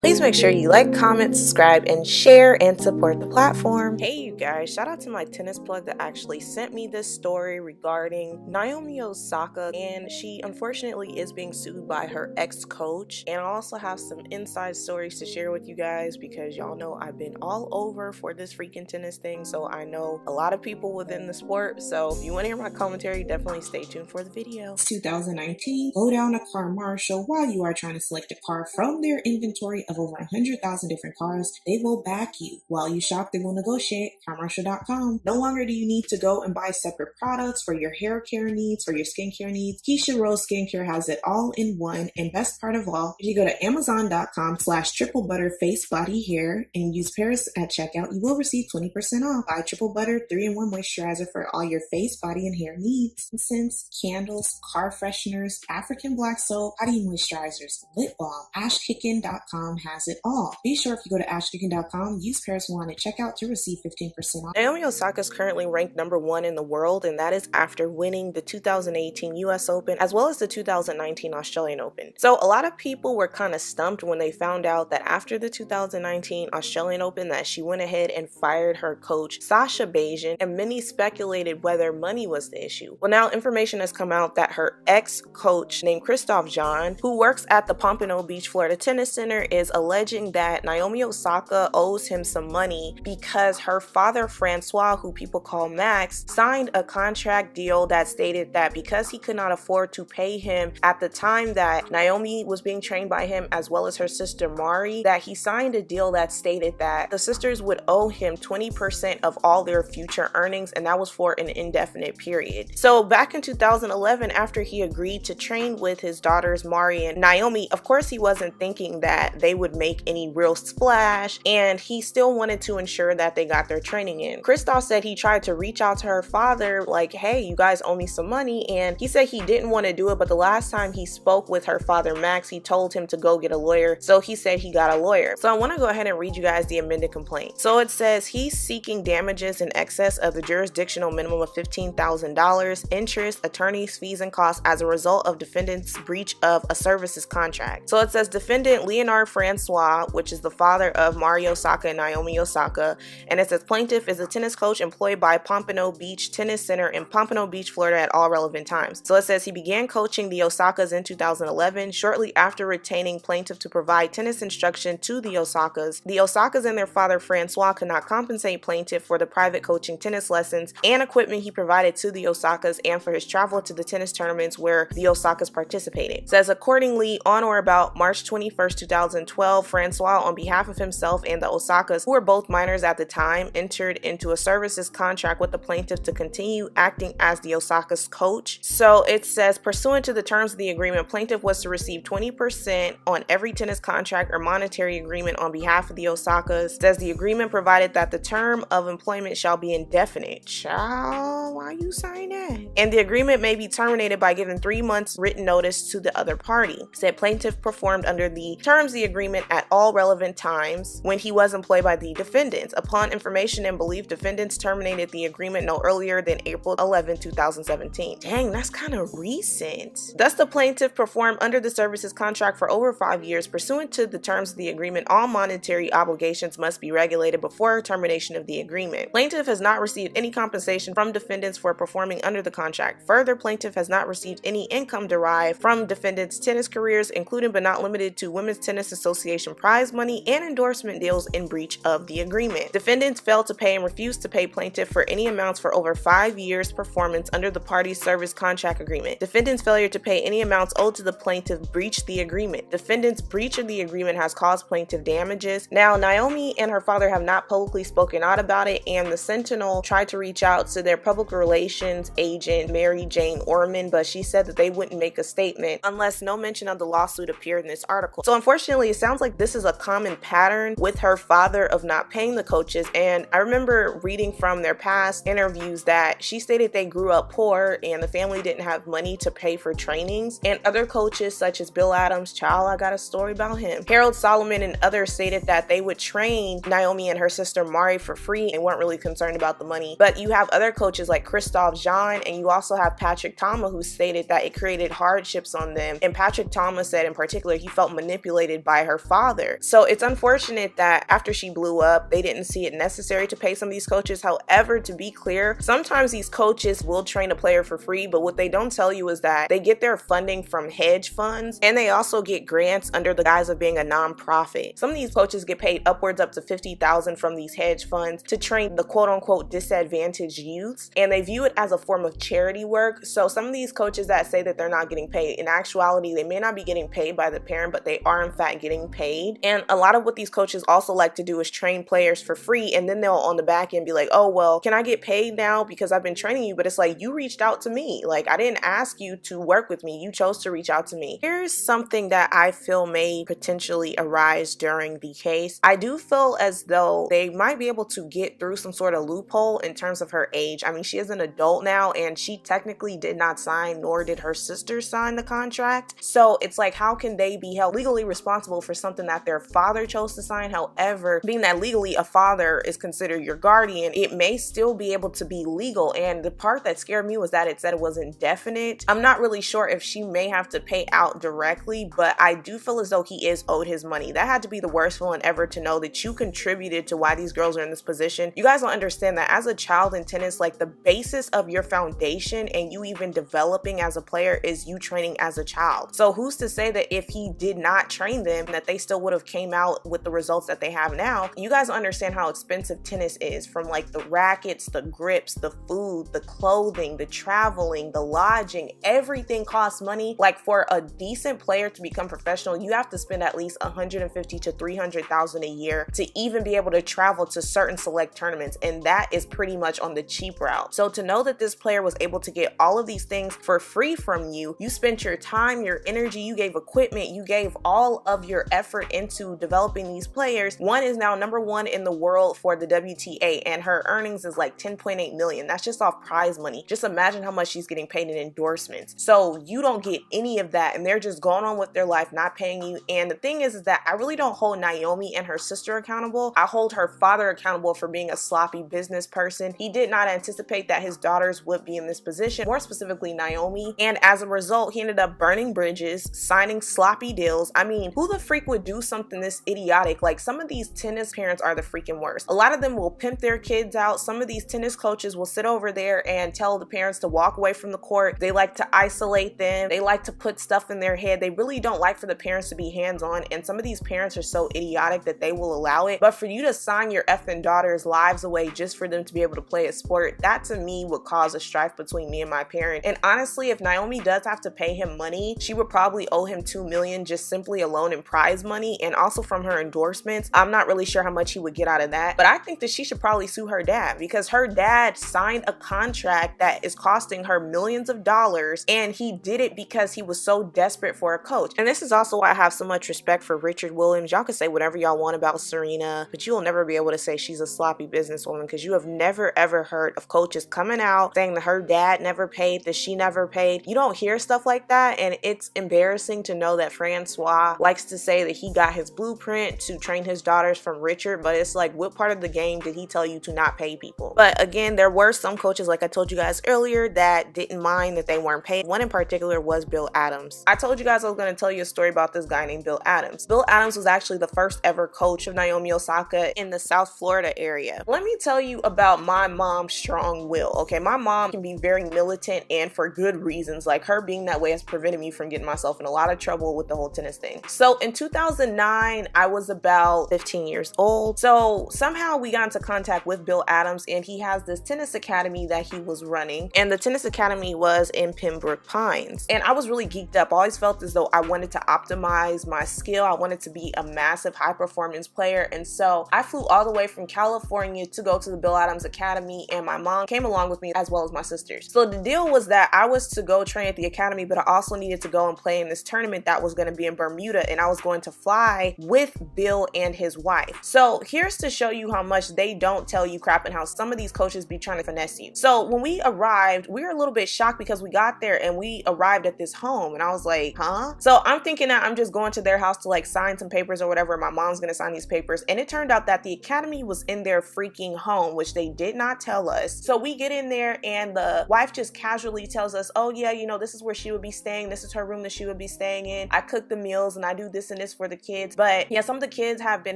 Please make sure you like, comment, subscribe, and share and support the platform. Hey you guys, shout out to my tennis plug that actually sent me this story regarding Naomi Osaka, and she unfortunately is being sued by her ex-coach. And I also have some inside stories to share with you guys because y'all know I've been all over for this freaking tennis thing, so I know a lot of people within the sport. So if you want to hear my commentary, definitely stay tuned for the video. 2019, go down to CarMarshal while you are trying to select a car from their inventory of over 100,000 different cars. They will back you. While you shop, they will negotiate. CarMarshal.com. No longer do you need to go and buy separate products for your hair care needs, for your skincare needs. Keisha Rose Skincare has it all in one. And best part of all, if you go to Amazon.com/triple butter face body hair and use Paris at checkout, you will receive 20% off. Buy Triple Butter 3-in-1 moisturizer for all your face, body, and hair needs. Scents, candles, car fresheners, African black soap, body moisturizers, lip balm. AshKicken.com has it all. Be sure if you go to AshKicken.com, use Paris 1 at checkout to receive 15% off. Naomi Osaka is currently ranked #1 in the world, and that is after winning the 2018 US Open as well as the 2019 Australian Open. So a lot of people were kind of stumped when they found out that after the 2019 Australian Open that she went ahead and fired her coach Sasha Bajan, and many speculated whether money was the issue. Well, now information has come out that her ex-coach named Christophe Jean, who works at the Pompano Beach, Florida Tennis Center, is alleging that Naomi Osaka owes him some money because her father Francois, who people call Max, signed a contract deal that stated that because he could not afford to pay him at the time that Naomi was being trained by him as well as her sister Mari, that he signed a deal that stated that the sisters would owe him 20% of all their future earnings, and that was for an indefinite period. So back in 2011, after he agreed to train with his daughters Mari and Naomi, of course he wasn't thinking that they would make any real splash, and he still wanted to ensure that they got their training in. Christophe said he tried to reach out to her father like, hey, you guys owe me some money, and he said he didn't want to do it, but the last time he spoke with her father Max, he told him to go get a lawyer, so he said he got a lawyer. So I want to go ahead and read you guys the amended complaint. So it says he's seeking damages in excess of the jurisdictional minimum of $15,000, interest, attorney's fees, and costs as a result of defendant's breach of a services contract. So it says defendant Leonard Francois, which is the father of Mari Osaka and Naomi Osaka, and it says plaintiff is a tennis coach employed by Pompano Beach Tennis Center in Pompano Beach, Florida at all relevant times. So it says he began coaching the Osakas in 2011, shortly after retaining plaintiff to provide tennis instruction to the Osakas. The Osakas and their father Francois could not compensate plaintiff for the private coaching tennis lessons and equipment he provided to the Osakas and for his travel to the tennis tournaments where the Osakas participated. It says accordingly, on or about March 21st, 2012, Francois, on behalf of himself and the Osakas, who were both minors at the time, entered into a services contract with the plaintiff to continue acting as the Osaka's coach. So it says, pursuant to the terms of the agreement, plaintiff was to receive 20% on every tennis contract or monetary agreement on behalf of the Osakas. It says the agreement provided that the term of employment shall be indefinite. Child, why you sign that? And the agreement may be terminated by giving 3 months written notice to the other party. Said plaintiff performed under the terms of the agreement at all relevant times when he was employed by the defendants. Upon information and belief, defendants terminated the agreement no earlier than April 11, 2017. Dang, that's kind of recent. Thus, the plaintiff performed under the services contract for over 5 years. Pursuant to the terms of the agreement, all monetary obligations must be regulated before termination of the agreement. Plaintiff has not received any compensation from defendants for performing under the contract. Further, plaintiff has not received any income derived from defendants' tennis careers, including but not limited to Women's Tennis Association prize money and endorsement deals in breach of the agreement. Defendants failed to pay and refused to pay plaintiff for any amounts for over 5 years' performance under the parties' service contract agreement. Defendants' failure to pay any amounts owed to the plaintiff breached the agreement. Defendants' breach of the agreement has caused plaintiff damages. Now, Naomi and her father have not publicly spoken out about it, and the Sentinel tried to reach out to their public relations agent, Mary Jane Orman, but she said that they wouldn't make a statement unless no mention of the lawsuit appeared in this article. So unfortunately, it sounds like this is a common pattern with her father of not paying the coaches, and I remember reading from their past interviews that she stated they grew up poor and the family didn't have money to pay for trainings, and other coaches such as Bill Adams, child, I got a story about him, Harold Solomon, and others stated that they would train Naomi and her sister Mari for free and weren't really concerned about the money. But you have other coaches like Christophe Jean, and you also have Patrick Thomas, who stated that it created hardships on them, and Patrick Thomas said in particular he felt manipulated by her father. So it's unfortunate that after she blew up, they didn't see it necessary to pay some of these coaches. However, to be clear, sometimes these coaches will train a player for free, but what they don't tell you is that they get their funding from hedge funds, and they also get grants under the guise of being a nonprofit. Some of these coaches get paid upwards up to $50,000 from these hedge funds to train the quote-unquote disadvantaged youths, and they view it as a form of charity work. So some of these coaches that say that they're not getting paid, in actuality, they may not be getting paid by the parent, but they are in fact getting paid. And a lot of what these coaches also like to do is train players for free, and then they'll on the back end be like, oh, well, can I get paid now because I've been training you? But it's like, you reached out to me. Like, I didn't ask you to work with me. You chose to reach out to me. Here's something that I feel may potentially arise during the case. I do feel as though they might be able to get through some sort of loophole in terms of her age. I mean, she is an adult now, and she technically did not sign, nor did her sister sign the contract. So it's like, how can they be held legally responsible for something that their father chose to sign? However, being that legally a father is considered your guardian, it may still be able to be legal. And the part that scared me was that it said it was indefinite. I'm not really sure if she may have to pay out directly, but I do feel as though he is owed his money. That had to be the worst feeling ever, to know that you contributed to why these girls are in this position. You guys don't understand that as a child in tennis, like, the basis of your foundation and you even developing as a player is you training as a child. So who's to say that if he did not train them, that they still would have came out with the results that they have now? You guys don't understand how expensive tennis is, from like the rackets, the grips, the food, the clothing, the traveling, the lodging. Everything costs money. Like, for a decent player to become professional, you have to spend at least $150,000 to $300,000 a year to even be able to travel to certain select tournaments, and that is pretty much on the cheap route. So to know that this player was able to get all of these things for free from you, you spent your time, your energy, you gave equipment, you gave all of your effort into developing these players. One is now #1 in the world for the WTA, and her earnings is like 10.8 million. That's just off prize money. Just imagine how much she's getting paid in endorsements. So you don't get any of that, and they're just going on with their life, not paying you. And the thing is that I really don't hold Naomi and her sister accountable. I hold her father accountable for being a sloppy business person. He did not anticipate that his daughters would be in this position, more specifically Naomi, and as a result, he ended up burning bridges, signing sloppy deals. I mean, who the freak would do something this idiotic? Like, some of these tennis parents are the freaking worst. A lot of them will pimp their kids out. Some of these tennis coaches will sit over there and tell the parents to walk away from the court. They like to isolate them. They like to put stuff in their head. They really don't like for the parents to be hands-on, and some of these parents are so idiotic that they will allow it. But for you to sign your effing daughters' lives away just for them to be able to play a sport, that to me would cause a strife between me and my parent. And honestly, if Naomi does have to pay him money, she would probably owe him $2 million just simply alone in prize money, and also from her endorsements. I'm not really sure how much he would get out of that, but I think that she should probably sue her dad, because her dad signed a contract that is costing her millions of dollars, and he did it because he was so desperate for a coach. And this is also why I have so much respect for Richard Williams. Y'all can say whatever y'all want about Serena, but you will never be able to say she's a sloppy businesswoman, because you have never ever heard of coaches coming out saying that her dad never paid, that she never paid. You don't hear stuff like that, and it's embarrassing to know that Francois likes to say that he got his blueprint to train his daughters from Richard, but it's like, what part of the game did he tell you to not pay people? But again, there were some coaches, like I told you guys earlier, that didn't mind that they weren't paid. One in particular was Bill Adams. I told you guys I was going to tell you a story about this guy named Bill Adams. Bill Adams was actually the first ever coach of Naomi Osaka in the South Florida area. Let me tell you about my mom's strong will, okay? My mom can be very militant, and for good reasons. Like, her being that way has prevented me from getting myself in a lot of trouble with the whole tennis thing. So in 2009, I was about 15 years old. So somehow we got into contact with Bill Adams, and he has this tennis academy that he was running, and the tennis academy was in Pembroke Pines. And I was really geeked up. I always felt as though I wanted to optimize my skill. I wanted to be a massive high performance player, and so I flew all the way from California to go to the Bill Adams Academy, and my mom came along with me as well as my sisters. So the deal was that I was to go train at the academy, but I also needed to go and play in this tournament that was going to be in Bermuda, and I was going to fly with Bill and his wife. So here's to show you how much they don't tell you crap and how some of these coaches be trying to finesse you. So when we arrived, we were a little bit shocked because we got there and we arrived at this home, and I was like, huh? So I'm thinking that I'm just going to their house to like sign some papers or whatever. My mom's gonna sign these papers, and it turned out that the academy was in their freaking home, which they did not tell us. So we get in there, and the wife just casually tells us, oh yeah, you know, this is where she would be staying, this is her room that she would be staying in, I cook the meals and I do this and this for the kids. But yeah, some of the kids have been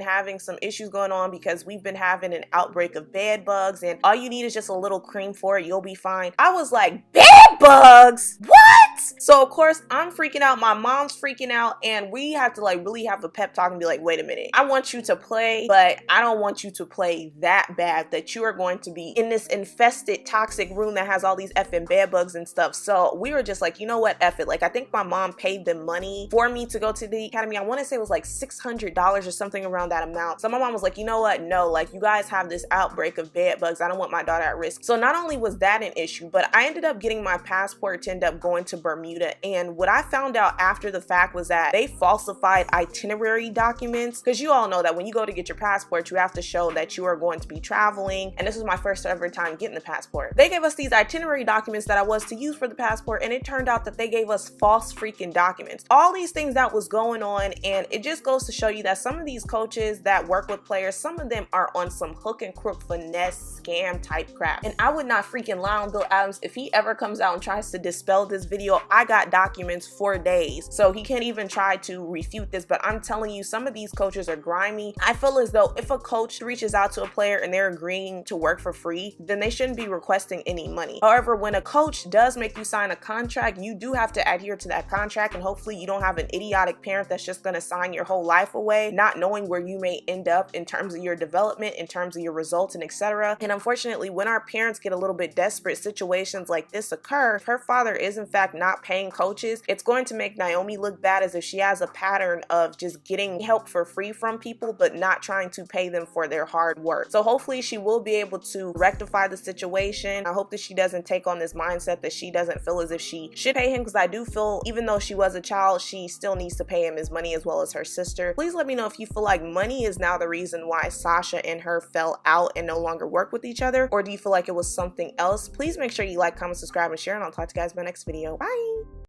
having some issues going on because we've been having an outbreak of bed bugs, and all you need is just a little cream for it, you'll be fine. I was like, bed bugs? What? So of course I'm freaking out, my mom's freaking out, and we have to like really have a pep talk and be like, wait a minute, I want you to play, but I don't want you to play that bad that you are going to be in this infested toxic room that has all these effing bed bugs and stuff. So we were just like, you know what, F it. Like, I think my mom paid them money for me to go to the academy. I want to say it was like $600 or something around that amount. So my mom was like, you know what, no, like, you guys have this outbreak of bed bugs, I don't want my daughter at risk. So not only was that an issue, but I ended up getting my passport to end up going to Bermuda. And what I found out after the fact was that they falsified itinerary documents, because you all know that when you go to get your passport, you have to show that you are going to be traveling. And this was my first ever time getting the passport. They gave us these itinerary documents that I was to use for the passport, and it turned out that they gave us false freaking documents. All these things that was going on, and it just goes to show you that some of these coaches that work with players, some of them are on some hook and crook finesse scam type crap. And I would not freaking lie on Bill Adams if he ever comes out and tries to dispel this video. I got documents for days, so he can't even try to refute this. But I'm telling you, some of these coaches are grimy. I feel as though if a coach reaches out to a player and they're agreeing to work for free, then they shouldn't be requesting any money. However, when a coach does make you sign a contract, you do have to adhere to that contract, and hopefully you don't have an idiotic parent that's just going to sign your whole life away, not knowing where you may end up in terms of your development, in terms of your results, and etc. And unfortunately, when our parents get a little bit desperate, situations like this occur. If her father is in fact not paying coaches, it's going to make Naomi look bad, as if she has a pattern of just getting help for free from people but not trying to pay them for their hard work. So hopefully she will be able to rectify the situation. I hope that she doesn't take on this mindset that she doesn't feel as if she should pay him, because I do feel even though she was a child, she still needs to pay him his money as well as her sister. Please let me know if you feel like money is now the reason why Sasha and her fell out and no longer work with each other, or do you feel like it was something else? Please make sure you like, comment, subscribe, and share, and I'll talk to you guys in my next video. Bye!